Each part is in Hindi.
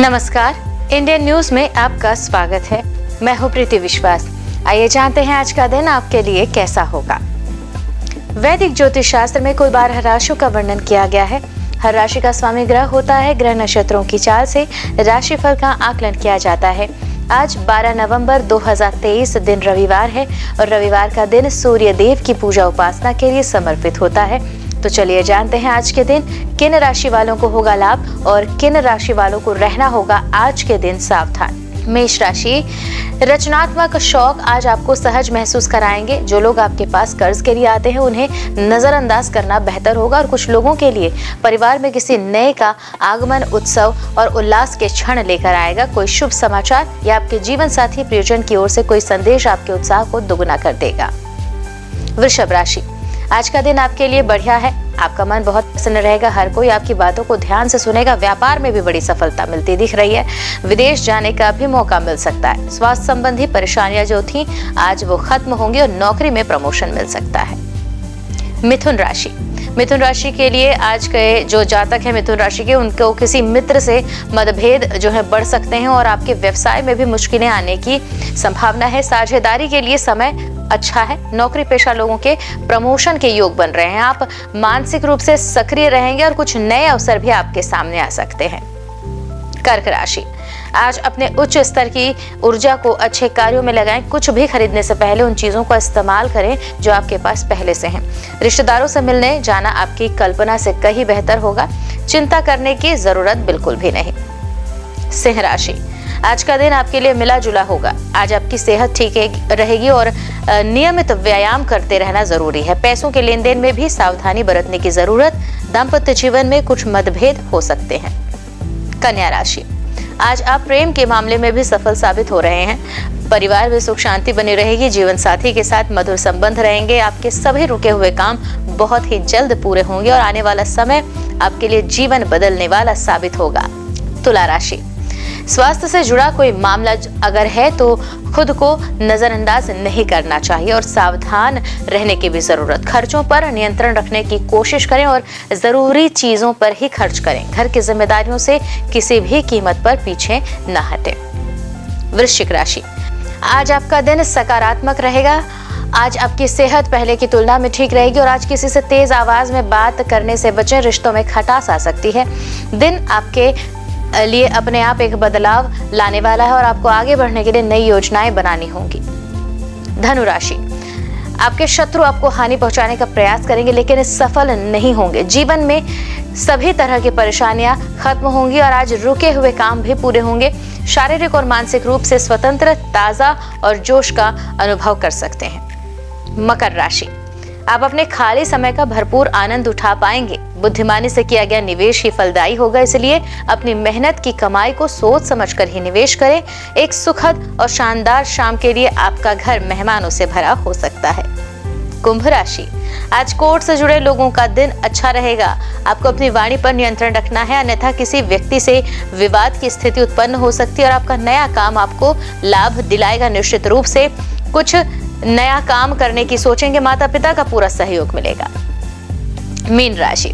नमस्कार, इंडियन न्यूज में आपका स्वागत है। मैं हूं प्रीति विश्वास। आइए जानते हैं आज का दिन आपके लिए कैसा होगा। वैदिक ज्योतिष शास्त्र में कुल 12 राशियों का वर्णन किया गया है। हर राशि का स्वामी ग्रह होता है। ग्रह नक्षत्रों की चाल से राशिफल का आकलन किया जाता है। आज 12 नवंबर 2023 दिन रविवार है और रविवार का दिन सूर्य देव की पूजा उपासना के लिए समर्पित होता है। तो चलिए जानते हैं आज के दिन किन राशि वालों को होगा लाभ और किन राशि वालों को रहना होगा आज के दिन सावधान। मेष राशि, रचनात्मक शौक आज आपको सहज महसूस कराएंगे। जो लोग आपके पास कर्ज के लिए आते हैं उन्हें नजरअंदाज करना बेहतर होगा और कुछ लोगों के लिए परिवार में किसी नए का आगमन उत्सव और उल्लास के क्षण लेकर आएगा। कोई शुभ समाचार या आपके जीवन साथी प्रियजन की ओर से कोई संदेश आपके उत्साह को दुगुना कर देगा। वृषभ राशि, आज का दिन आपके लिए बढ़िया है। आपका मन बहुत प्रसन्न रहेगा। हर कोई आपकी बातों को ध्यान से सुनेगा। व्यापार में भी बड़ी सफलता मिलती दिख रही है। विदेश जाने का भी मौका मिल सकता है। स्वास्थ्य संबंधी परेशानियां जो थी आज वो खत्म होंगी और नौकरी में प्रमोशन मिल सकता है। मिथुन राशि, मिथुन राशि के लिए आज के जो जातक है मिथुन राशि के, उनको किसी मित्र से मतभेद जो है बढ़ सकते हैं और आपके व्यवसाय में भी मुश्किलें आने की संभावना है। साझेदारी के लिए समय अच्छा है। नौकरी पेशा लोगों के प्रमोशन के योग बन रहे हैं। आप मानसिक रूप से सक्रिय रहेंगे और कुछ नए अवसर भी आपके सामने आ सकते हैं। कर्क राशि, आज अपने उच्च स्तर की ऊर्जा को अच्छे कार्यों में लगाएं। कुछ भी खरीदने से पहले उन चीजों का इस्तेमाल करें जो आपके पास पहले से हैं। रिश्तेदारों से मिलने जाना आपकी कल्पना से कहीं बेहतर होगा। चिंता करने की जरूरत बिल्कुल भी नहीं। सिंह राशि, आज का दिन आपके लिए मिला जुला होगा। आज आपकी सेहत ठीक रहेगी और नियमित व्यायाम करते रहना जरूरी है। पैसों के लेन देन में भी सावधानी बरतने की जरूरत। दाम्पत्य जीवन में कुछ मतभेद हो सकते हैं। कन्या राशि, आज आप प्रेम के मामले में भी सफल साबित हो रहे हैं। परिवार में सुख शांति बनी रहेगी। जीवन साथी के साथ मधुर संबंध रहेंगे। आपके सभी रुके हुए काम बहुत ही जल्द पूरे होंगे और आने वाला समय आपके लिए जीवन बदलने वाला साबित होगा। तुला राशि, स्वास्थ्य से जुड़ा कोई मामला अगर है तो खुद को नजरअंदाज नहीं करना चाहिए और सावधान रहने की भी जरूरत। खर्चों पर नियंत्रण रखने की कोशिश करें और जरूरी चीजों पर ही खर्च करें। घर की जिम्मेदारियों से किसी भी कीमत पर पीछे न हटें। वृश्चिक राशि, आज आपका दिन सकारात्मक रहेगा। आज आपकी सेहत पहले की तुलना में ठीक रहेगी और आज किसी से तेज आवाज में बात करने से बचें। रिश्तों में खटास आ सकती है। दिन आपके लिए अपने आप एक बदलाव लाने वाला है और आपको आगे बढ़ने के लिए नई योजनाएं बनानी होंगी। धनु राशि, आपके शत्रु आपको हानि पहुंचाने का प्रयास करेंगे लेकिन सफल नहीं होंगे। जीवन में सभी तरह की परेशानियां खत्म होंगी और आज रुके हुए काम भी पूरे होंगे। शारीरिक और मानसिक रूप से स्वतंत्र, ताजा और जोश का अनुभव कर सकते हैं। मकर राशि, आप अपने खाली समय का भरपूर आनंद उठा पाएंगे। बुद्धिमानी से किया गया निवेश ही फलदायी होगा, इसलिए अपनी मेहनत की कमाई को सोच समझकर ही निवेश करें। एक सुखद और शानदार शाम के लिए आपका घर मेहमानों से भरा हो सकता है। कुंभ राशि, आज कोर्ट से जुड़े लोगों का दिन अच्छा रहेगा। आपको अपनी वाणी पर नियंत्रण रखना है, अन्यथा किसी व्यक्ति से विवाद की स्थिति उत्पन्न हो सकती है और आपका नया काम आपको लाभ दिलाएगा। निश्चित रूप से कुछ नया काम करने की सोचेंगे। माता पिता का पूरा सहयोग मिलेगा। मीन राशि,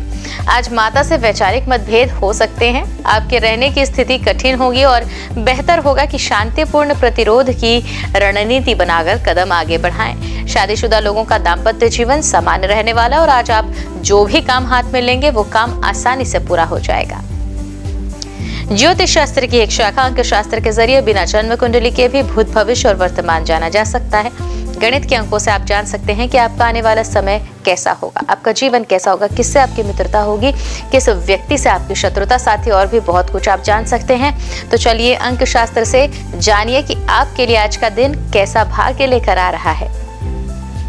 आज माता से वैचारिक मतभेद हो सकते हैं। आपके रहने की स्थिति कठिन होगी और बेहतर होगा कि शांतिपूर्ण प्रतिरोध की रणनीति बनाकर कदम आगे बढ़ाएं। शादीशुदा लोगों का दाम्पत्य जीवन सामान्य रहने वाला और आज आप जो भी काम हाथ में लेंगे वो काम आसानी से पूरा हो जाएगा। ज्योतिष शास्त्र की एक शाखा अंक शास्त्र के जरिए बिना जन्म कुंडली के भी भूत, भविष्य और वर्तमान जाना जा सकता है। गणित के अंकों से आप जान सकते हैं कि आपका आने वाला समय कैसा होगा, आपका जीवन कैसा होगा, किससे आपकी मित्रता होगी, किस व्यक्ति से आपकी शत्रुता, साथ ही और भी बहुत कुछ आप जान सकते हैं। तो चलिए अंक शास्त्र से जानिए कि आपके लिए आज का दिन कैसा भाग्य लेकर आ रहा है।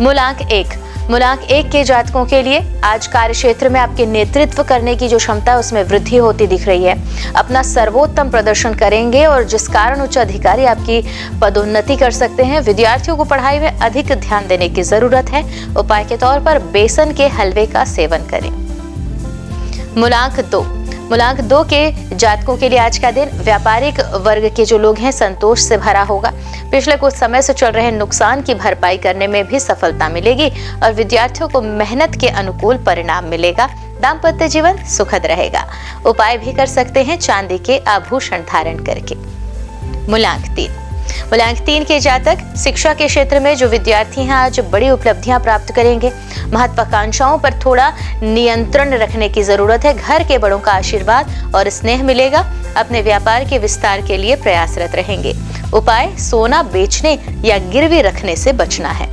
मूलांक 1, मूलांक 1 के जातकों के लिए आज कार्य क्षेत्र में आपके नेतृत्व करने की जो क्षमता है उसमें वृद्धि होती दिख रही है। अपना सर्वोत्तम प्रदर्शन करेंगे और जिस कारण उच्च अधिकारी आपकी पदोन्नति कर सकते हैं। विद्यार्थियों को पढ़ाई में अधिक ध्यान देने की जरूरत है। उपाय के तौर पर बेसन के हलवे का सेवन करें। मूलांक 2, मूलांक 2 के जातकों के लिए आज का दिन व्यापारिक वर्ग के जो लोग हैं संतोष से भरा होगा। पिछले कुछ समय से चल रहे नुकसान की भरपाई करने में भी सफलता मिलेगी और विद्यार्थियों को मेहनत के अनुकूल परिणाम मिलेगा। दाम्पत्य जीवन सुखद रहेगा। उपाय भी कर सकते हैं चांदी के आभूषण धारण करके। मूलांक 3 के जातक शिक्षा के क्षेत्र में जो विद्यार्थी हैं आज बड़ी उपलब्धियां प्राप्त करेंगे। महत्वाकांक्षाओं पर थोड़ा नियंत्रण रखने की जरूरत है। घर के बड़ों का आशीर्वाद और स्नेह मिलेगा। अपने व्यापार के विस्तार के लिए प्रयासरत रहेंगे। उपाय सोना बेचने या गिरवी रखने से बचना है।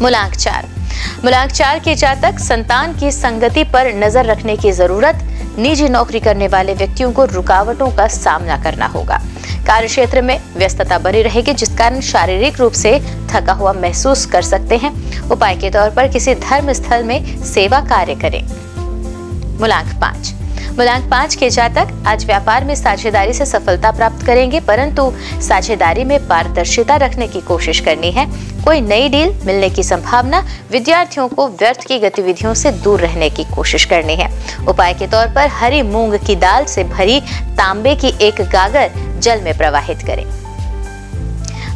मूलांक 4 के जातक संतान की संगति पर नजर रखने की जरूरत। निजी नौकरी करने वाले व्यक्तियों को रुकावटों का सामना करना होगा। कार्य क्षेत्र में व्यस्तता बनी रहेगी, जिस कारण शारीरिक रूप से थका हुआ महसूस कर सकते हैं। उपाय के तौर पर किसी धर्म स्थल में सेवा कार्य करें। मूलांक 5 के जातक आज व्यापार में साझेदारी से सफलता प्राप्त करेंगे, परंतु साझेदारी में पारदर्शिता रखने की कोशिश करनी है। कोई नई डील मिलने की संभावना। विद्यार्थियों को व्यर्थ की गतिविधियों से दूर रहने की कोशिश करनी है। उपाय के तौर पर हरी मूंग की दाल से भरी तांबे की एक गागर जल में प्रवाहित करें।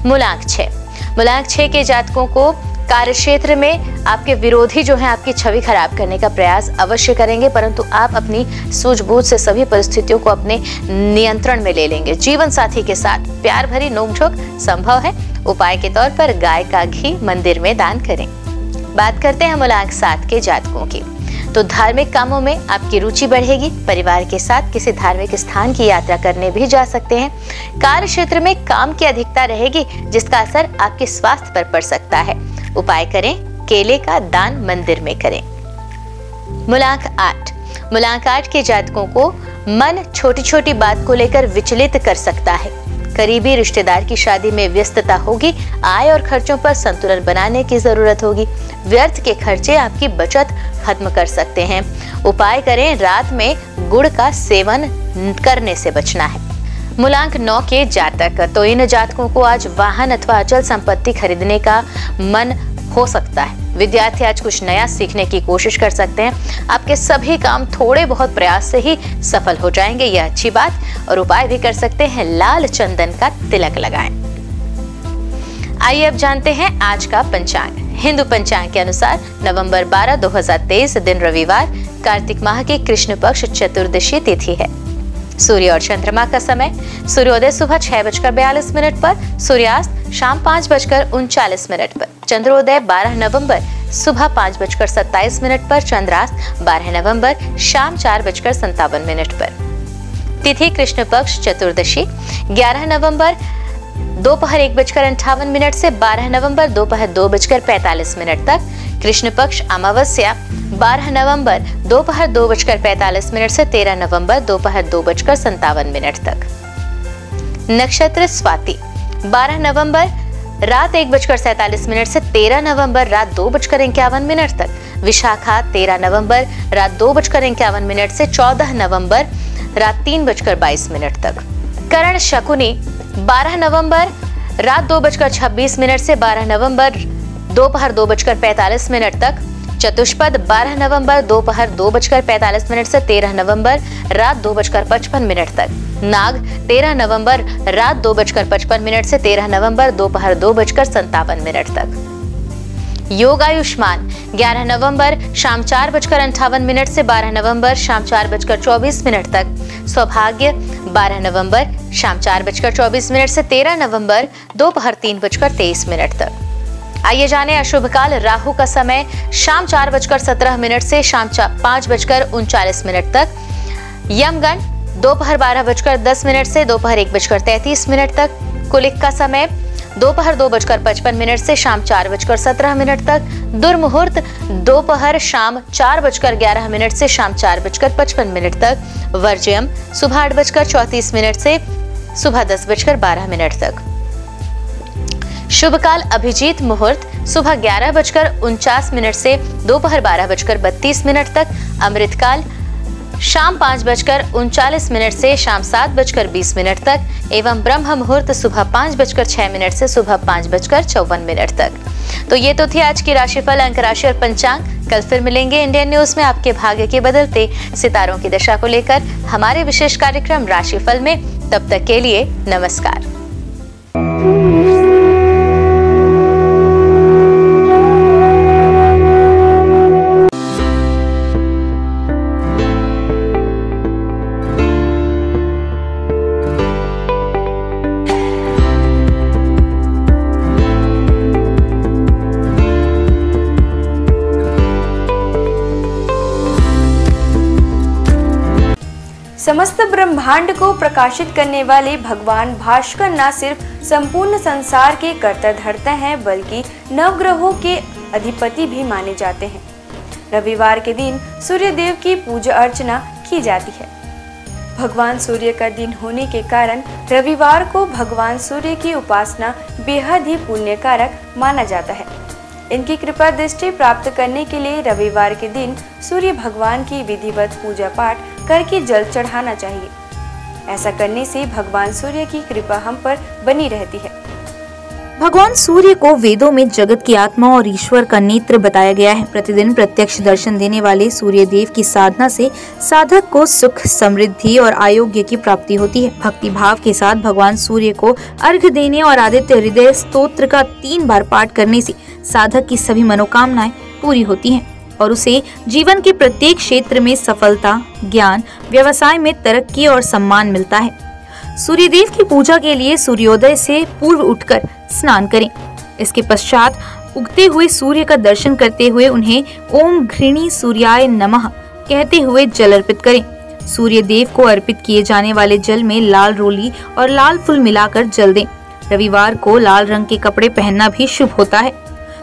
मूलांक 6 के जातकों को कार्य क्षेत्र में आपके विरोधी जो है आपकी छवि खराब करने का प्रयास अवश्य करेंगे, परंतु आप अपनी सूझबूझ से सभी परिस्थितियों को अपने नियंत्रण में ले लेंगे। जीवन साथी के साथ प्यार भरी नोकझोंक संभव है। उपाय के तौर पर गाय का घी मंदिर में दान करें। बात करते हैं मूलांक 7 के जातकों की। तो धार्मिक कामों में आपकी रुचि बढ़ेगी। परिवार के साथ किसी धार्मिक स्थान की यात्रा करने भी जा सकते हैं। कार्य क्षेत्र में काम की अधिकता रहेगी, जिसका असर आपके स्वास्थ्य पर पड़ सकता है। उपाय करें, केले का दान मंदिर में करें। मूलांक 8 के जातकों को मन छोटी छोटी बात को लेकर विचलित कर सकता है। करीबी रिश्तेदार की शादी में व्यस्तता होगी। आय और खर्चों पर संतुलन बनाने की जरूरत होगी। व्यर्थ के खर्चे आपकी बचत खत्म कर सकते हैं। उपाय करें, रात में गुड़ का सेवन करने से बचना है। मूलांक 9 के जातक, तो इन जातकों को आज वाहन अथवा अचल संपत्ति खरीदने का मन हो सकता है। विद्यार्थी आज कुछ नया सीखने की कोशिश कर सकते हैं। आपके सभी काम थोड़े बहुत प्रयास से ही सफल हो जाएंगे, यह अच्छी बात। और उपाय भी कर सकते हैं, लाल चंदन का तिलक लगाएं। आइए अब जानते हैं आज का पंचांग। हिंदू पंचांग के अनुसार नवंबर 12, 2023 दिन रविवार, कार्तिक माह की कृष्ण पक्ष चतुर्दशी तिथि है। सूर्य और चंद्रमा का समय, सूर्योदय सुबह 6:42 पर, सूर्यास्त शाम 5:39 पर, चंद्रोदय 12 नवंबर सुबह 5:27 पर, चंद्रास्त 12 नवंबर शाम 4:57 पर। तिथि कृष्ण पक्ष चतुर्दशी 11 नवंबर दोपहर 1:58 से 12 नवंबर दोपहर 2:45 तक। कृष्ण पक्ष अमावस्या 12 नवंबर दोपहर 2:45 से 13 नवंबर दोपहर 2:57 तक। नक्षत्र स्वाति 12 नवंबर रात 1:47 से 13 नवंबर रात 2:51 तक। विशाखा 13 नवंबर रात 2:51 से 14 नवंबर रात 3:22 तक। करण शकुनी 12 नवंबर रात 2:26 से 12 नवंबर दोपहर 2:45 तक। चतुष्पद 12 नवंबर दोपहर 2:45 से 13 नवंबर रात 2:55 तक। नाग 13 नवंबर रात 2:55 से 13 नवंबर दोपहर 2:57 तक। योग आयुष्मान 11 नवंबर शाम 4:58 से 12 नवंबर शाम 4:24 तक। सौभाग्य 12 नवंबर शाम 4:24 से 13 नवंबर दोपहर 3:23 तक। आइए जाने अशुभ काल। राहु का समय शाम 4:17 से शाम 5:39 तक। यमगण दोपहर 12:10 से दोपहर 1:33 तक। कुलिक का समय दोपहर 2:55 से शाम 4:17 तक। दुर्मुहूर्त दोपहर शाम 4:11 से शाम 4:55 तक। वर्ज्यम सुबह 8:34 से सुबह 10:12 तक। शुभ काल अभिजीत मुहूर्त सुबह 11:49 से दोपहर 12:32 तक। अमृत काल शाम 5:39 से शाम 7:20 तक एवं ब्रह्म मुहूर्त सुबह 5:06 से सुबह 5:54 तक। तो ये तो थी आज की राशिफल, अंक राशि और पंचांग। कल फिर मिलेंगे इंडियन न्यूज में आपके भाग्य के बदलते सितारों की दशा को लेकर हमारे विशेष कार्यक्रम राशिफल में। तब तक के लिए नमस्कार। समस्त ब्रह्मांड को प्रकाशित करने वाले भगवान भास्कर न सिर्फ संपूर्ण संसार के कर्ता धर्ता हैं, बल्कि नवग्रहों के अधिपति भी माने जाते हैं। रविवार के दिन सूर्य देव की पूजा अर्चना की जाती है। भगवान सूर्य का दिन होने के कारण रविवार को भगवान सूर्य की उपासना बेहद ही पुण्यकारक माना जाता है। इनकी कृपा दृष्टि प्राप्त करने के लिए रविवार के दिन सूर्य भगवान की विधिवत पूजा पाठ करके जल चढ़ाना चाहिए। ऐसा करने से भगवान सूर्य की कृपा हम पर बनी रहती है। भगवान सूर्य को वेदों में जगत की आत्मा और ईश्वर का नेत्र बताया गया है। प्रतिदिन प्रत्यक्ष दर्शन देने वाले सूर्य देव की साधना से साधक को सुख, समृद्धि और आरोग्य की प्राप्ति होती है। भक्ति भाव के साथ भगवान सूर्य को अर्घ्य देने और आदित्य हृदय स्तोत्र का 3 बार पाठ करने से साधक की सभी मनोकामनाएं पूरी होती हैं और उसे जीवन के प्रत्येक क्षेत्र में सफलता, ज्ञान, व्यवसाय में तरक्की और सम्मान मिलता है। सूर्यदेव की पूजा के लिए सूर्योदय से पूर्व उठकर स्नान करें। इसके पश्चात उगते हुए सूर्य का दर्शन करते हुए उन्हें ओम घृणी सूर्याय नमः कहते हुए जल अर्पित करें। सूर्य देव को अर्पित किए जाने वाले जल में लाल रोली और लाल फूल मिलाकर जल दें। रविवार को लाल रंग के कपड़े पहनना भी शुभ होता है।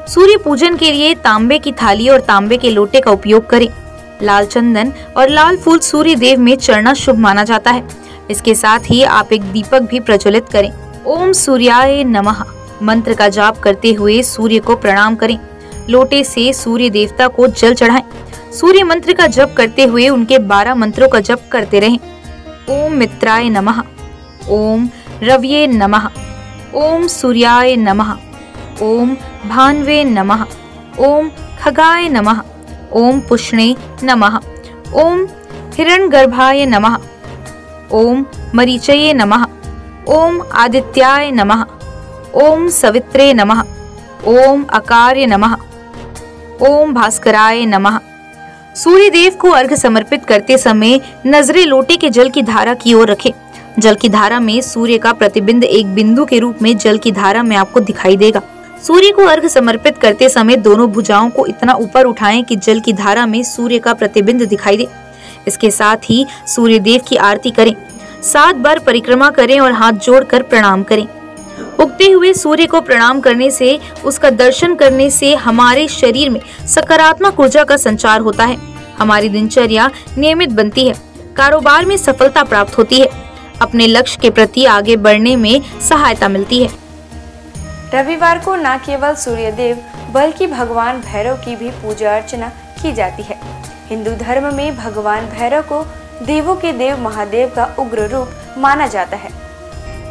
सूर्य पूजन के लिए तांबे की थाली और तांबे के लोटे का उपयोग करें। लाल चंदन और लाल फूल सूर्य देव में चढ़ना शुभ माना जाता है। इसके साथ ही आप एक दीपक भी प्रज्वलित करें। ओम सूर्याय नमः मंत्र का जाप करते हुए सूर्य को प्रणाम करें। लोटे से सूर्य देवता को जल चढ़ाएं। सूर्य मंत्र का जप करते हुए उनके 12 मंत्रों का जप करते रहें। ओम मित्राय नमः, ओम रव्ये नमः, ओम सूर्याय नमः, ओम भान्वे नमः, ओम खगाय नमः, ओम पुष्णे नमः, ओम हिरण्यगर्भाय नमः, ओम मरीचये नमः, ओम आदित्याय नमः, ओम सवित्रे नमः, ओम अकार्य नमः, ओम भास्कराय नमः। सूर्य देव को अर्घ्य समर्पित करते समय नजरें लोटे के जल की धारा की ओर रखें। जल की धारा में सूर्य का प्रतिबिंब एक बिंदु के रूप में जल की धारा में आपको दिखाई देगा। सूर्य को अर्घ्य समर्पित करते समय दोनों भुजाओं को इतना ऊपर उठाएं कि जल की धारा में सूर्य का प्रतिबिंब दिखाई दे। इसके साथ ही सूर्य देव की आरती करें। 7 बार परिक्रमा करें और हाथ जोड़कर प्रणाम करें। उगते हुए सूर्य को प्रणाम करने से, उसका दर्शन करने से हमारे शरीर में सकारात्मक ऊर्जा का संचार होता है। हमारी दिनचर्या नियमित बनती है। कारोबार में सफलता प्राप्त होती है। अपने लक्ष्य के प्रति आगे बढ़ने में सहायता मिलती है। रविवार को न केवल सूर्य देव बल्कि भगवान भैरव की भी पूजा अर्चना की जाती है। हिंदू धर्म में भगवान भैरव को देवों के देव महादेव का उग्र रूप माना जाता है।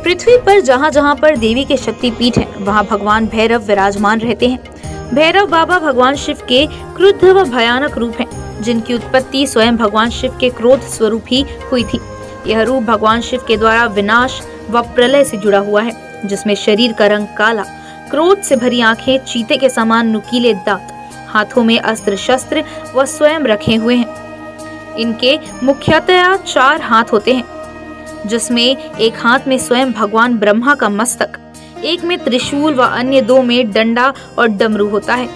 पृथ्वी पर जहाँ जहाँ पर देवी के शक्तिपीठ हैं, वहाँ भगवान भैरव विराजमान रहते हैं। भैरव बाबा भगवान शिव के क्रुद्ध व भयानक रूप हैं, जिनकी उत्पत्ति स्वयं भगवान शिव के क्रोध स्वरूप ही हुई थी। यह रूप भगवान शिव के द्वारा विनाश व प्रलय से जुड़ा हुआ है, जिसमें शरीर का रंग काला, क्रोध से भरी आंखें, चीते के समान नुकीले दांत, हाथों में अस्त्र शस्त्र व स्वयं रखे हुए हैं। इनके मुख्यतया 4 हाथ होते हैं, जिसमें एक हाथ में स्वयं भगवान ब्रह्मा का मस्तक, एक में त्रिशूल व अन्य 2 में डंडा और डमरू होता है।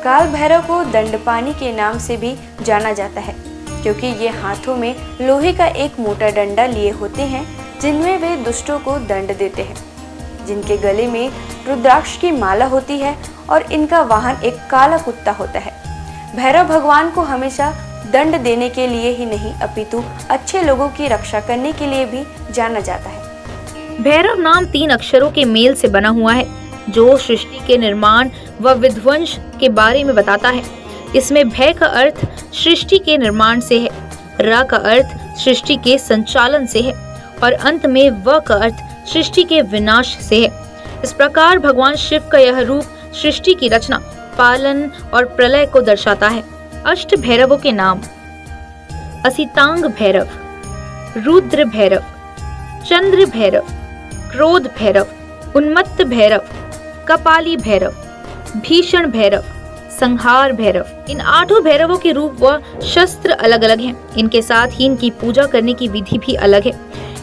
काल भैरव को दंडपानी के नाम से भी जाना जाता है, क्योंकि ये हाथों में लोहे का एक मोटा डंडा लिए होते हैं, जिनमें वे दुष्टों को दंड देते हैं। जिनके गले में रुद्राक्ष की माला होती है और इनका वाहन एक काला कुत्ता होता है। भैरव भगवान को हमेशा दंड देने के लिए ही नहीं, अपितु अच्छे लोगों की रक्षा करने के लिए भी जाना जाता है। भैरव नाम 3 अक्षरों के मेल से बना हुआ है, जो सृष्टि के निर्माण व विध्वंस के बारे में बताता है। इसमें भय का अर्थ सृष्टि के निर्माण से है, र का अर्थ सृष्टि के संचालन से है और अंत में व का अर्थ सृष्टि के विनाश से है। इस प्रकार भगवान शिव का यह रूप सृष्टि की रचना, पालन और प्रलय को दर्शाता है। अष्ट भैरवों के नाम: असितांग भैरव, रुद्र भैरव, चंद्र भैरव, क्रोध भैरव, उन्मत्त भैरव, कपाली भैरव, भीषण भैरव, संहार भैरव। इन 8 भैरवों के रूप व शस्त्र अलग अलग हैं। इनके साथ ही इनकी पूजा करने की विधि भी अलग है।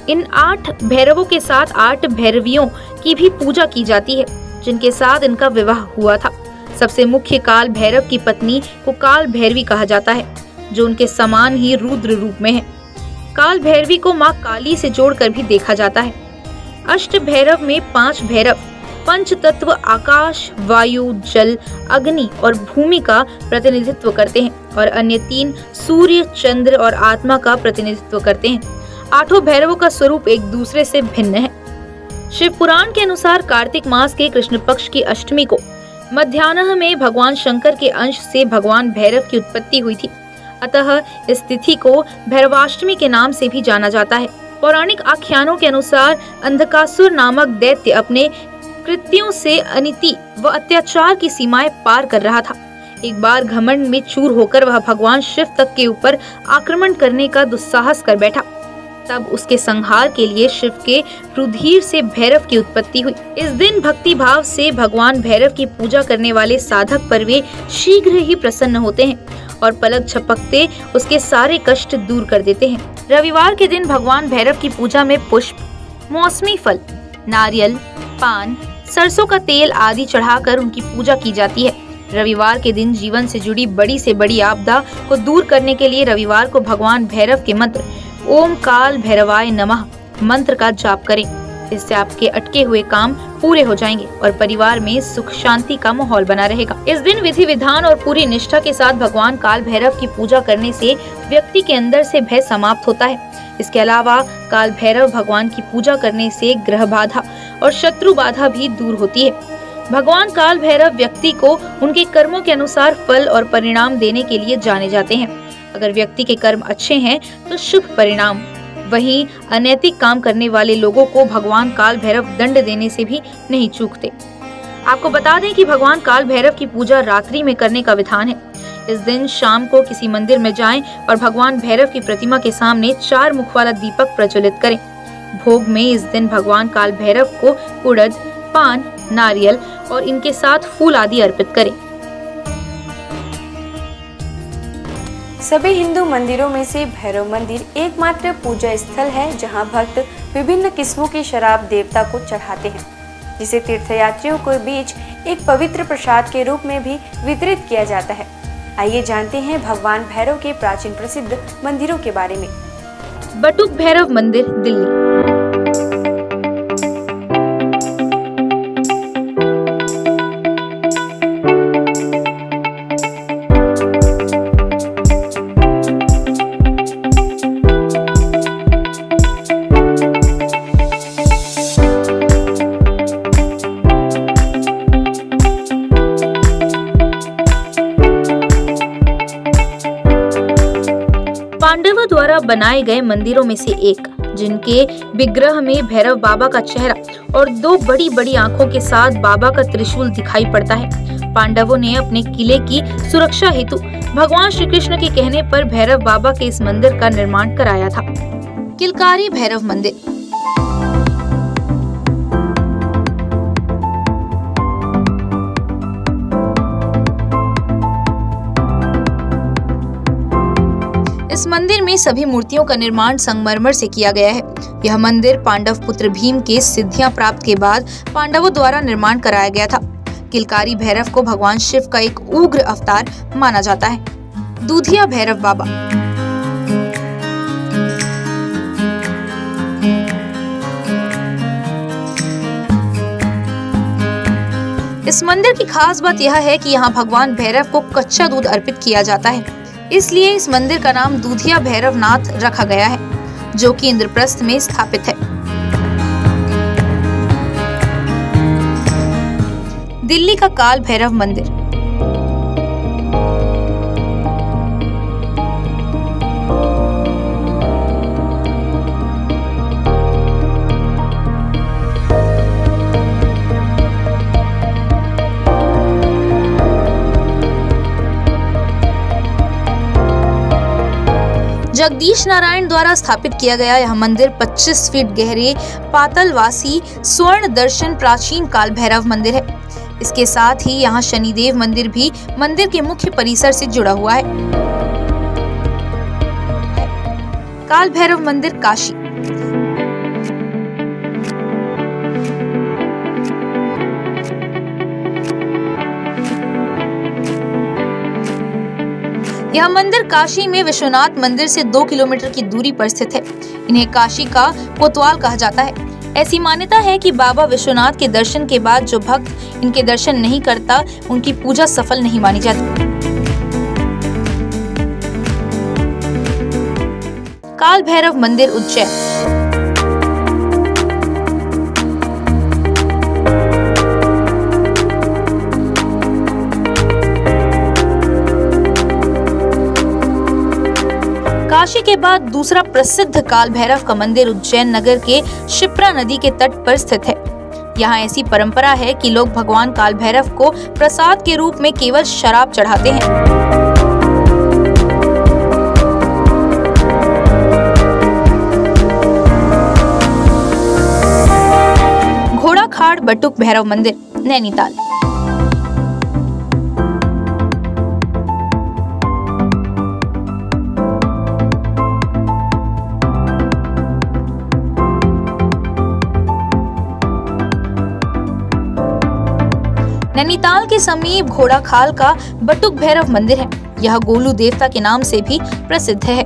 इन 8 भैरवों के साथ 8 भैरवियों की भी पूजा की जाती है, जिनके साथ इनका विवाह हुआ था। सबसे मुख्य काल भैरव की पत्नी को काल भैरवी कहा जाता है, जो उनके समान ही रुद्र रूप में है। काल भैरवी को माँ काली से जोड़कर भी देखा जाता है। अष्ट भैरव में 5 भैरव पंच तत्व आकाश, वायु, जल, अग्नि और भूमि का प्रतिनिधित्व करते हैं और अन्य 3 सूर्य, चंद्र और आत्मा का प्रतिनिधित्व करते हैं। 8 भैरवों का स्वरूप एक दूसरे से भिन्न है। शिव पुराण के अनुसार कार्तिक मास के कृष्ण पक्ष की अष्टमी को मध्याह्न में भगवान शंकर के अंश से भगवान भैरव की उत्पत्ति हुई थी। अतः इस तिथि को भैरवाष्टमी के नाम से भी जाना जाता है। पौराणिक आख्यानों के अनुसार अंधकासुर नामक दैत्य अपने कृत्यों से अनिति व अत्याचार की सीमाएं पार कर रहा था। एक बार घमंड में चूर होकर वह भगवान शिव तक के ऊपर आक्रमण करने का दुस्साहस कर बैठा। तब उसके संहार के लिए शिव के रुधिर से भैरव की उत्पत्ति हुई। इस दिन भक्ति भाव से भगवान भैरव की पूजा करने वाले साधक पर वे शीघ्र ही प्रसन्न होते हैं और पलक झपकते उसके सारे कष्ट दूर कर देते हैं। रविवार के दिन भगवान भैरव की पूजा में पुष्प, मौसमी फल, नारियल, पान, सरसों का तेल आदि चढ़ाकर उनकी पूजा की जाती है। रविवार के दिन जीवन से जुड़ी बड़ी से बड़ी आपदा को दूर करने के लिए रविवार को भगवान भैरव के मंत्र ओम काल भैरवाय नमः मंत्र का जाप करें। इससे आपके अटके हुए काम पूरे हो जाएंगे और परिवार में सुख शांति का माहौल बना रहेगा। इस दिन विधि विधान और पूरी निष्ठा के साथ भगवान काल भैरव की पूजा करने से व्यक्ति के अंदर से भय समाप्त होता है। इसके अलावा काल भैरव भगवान की पूजा करने से ग्रह बाधा और शत्रु बाधा भी दूर होती है। भगवान काल भैरव व्यक्ति को उनके कर्मों के अनुसार फल और परिणाम देने के लिए जाने जाते हैं। अगर व्यक्ति के कर्म अच्छे हैं तो शुभ परिणाम, वहीं अनैतिक काम करने वाले लोगों को भगवान काल भैरव दंड देने से भी नहीं चूकते। आपको बता दें कि भगवान काल भैरव की पूजा रात्रि में करने का विधान है। इस दिन शाम को किसी मंदिर में जाएं और भगवान भैरव की प्रतिमा के सामने 4 मुख वाला दीपक प्रज्वलित करें। भोग में इस दिन भगवान काल भैरव को उड़द, पान, नारियल और इनके साथ फूल आदि अर्पित करें। सभी हिंदू मंदिरों में से भैरव मंदिर एकमात्र पूजा स्थल है जहां भक्त विभिन्न किस्मों की शराब देवता को चढ़ाते हैं, जिसे तीर्थयात्रियों के बीच एक पवित्र प्रसाद के रूप में भी वितरित किया जाता है। आइए जानते हैं भगवान भैरव के प्राचीन प्रसिद्ध मंदिरों के बारे में। बटुक भैरव मंदिर, दिल्ली। पांडवों द्वारा बनाए गए मंदिरों में से एक, जिनके विग्रह में भैरव बाबा का चेहरा और 2 बड़ी बड़ी आंखों के साथ बाबा का त्रिशूल दिखाई पड़ता है। पांडवों ने अपने किले की सुरक्षा हेतु भगवान श्री कृष्ण के कहने पर भैरव बाबा के इस मंदिर का निर्माण कराया था। किलकारी भैरव मंदिर। इस मंदिर में सभी मूर्तियों का निर्माण संगमरमर से किया गया है। यह मंदिर पांडव पुत्र भीम के सिद्धियां प्राप्त के बाद पांडवों द्वारा निर्माण कराया गया था। किलकारी भैरव को भगवान शिव का एक उग्र अवतार माना जाता है। दूधिया भैरव बाबा। इस मंदिर की खास बात यह है कि यहाँ भगवान भैरव को कच्चा दूध अर्पित किया जाता है, इसलिए इस मंदिर का नाम दूधिया भैरवनाथ रखा गया है, जो कि इंद्रप्रस्थ में स्थापित है। दिल्ली का काल भैरव मंदिर। जगदीश नारायण द्वारा स्थापित किया गया यह मंदिर 25 फीट गहरे पातालवासी स्वर्ण दर्शन प्राचीन काल भैरव मंदिर है। इसके साथ ही यहाँ शनिदेव मंदिर भी मंदिर के मुख्य परिसर से जुड़ा हुआ है। काल भैरव मंदिर, काशी। यह मंदिर काशी में विश्वनाथ मंदिर से 2 किलोमीटर की दूरी पर स्थित है। इन्हें काशी का कोतवाल कहा जाता है। ऐसी मान्यता है कि बाबा विश्वनाथ के दर्शन के बाद जो भक्त इनके दर्शन नहीं करता, उनकी पूजा सफल नहीं मानी जाती। काल भैरव मंदिर उज्जैन। काशी के बाद दूसरा प्रसिद्ध काल भैरव का मंदिर उज्जैन नगर के शिप्रा नदी के तट पर स्थित है। यहाँ ऐसी परंपरा है कि लोग भगवान काल भैरव को प्रसाद के रूप में केवल शराब चढ़ाते हैं। घोड़ाखाड़ बटुक भैरव मंदिर, नैनीताल। नैनीताल के समीप घोड़ाखाल का बटुक भैरव मंदिर है। यह गोलू देवता के नाम से भी प्रसिद्ध है।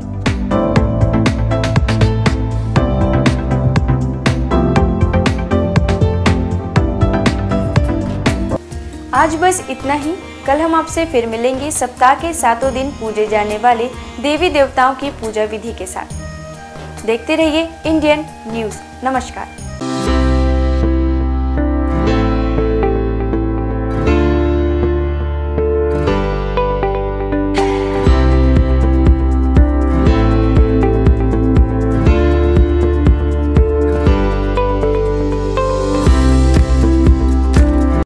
आज बस इतना ही। कल हम आपसे फिर मिलेंगे सप्ताह के 7 दिन पूजे जाने वाले देवी देवताओं की पूजा विधि के साथ। देखते रहिए इंडियन न्यूज़। नमस्कार।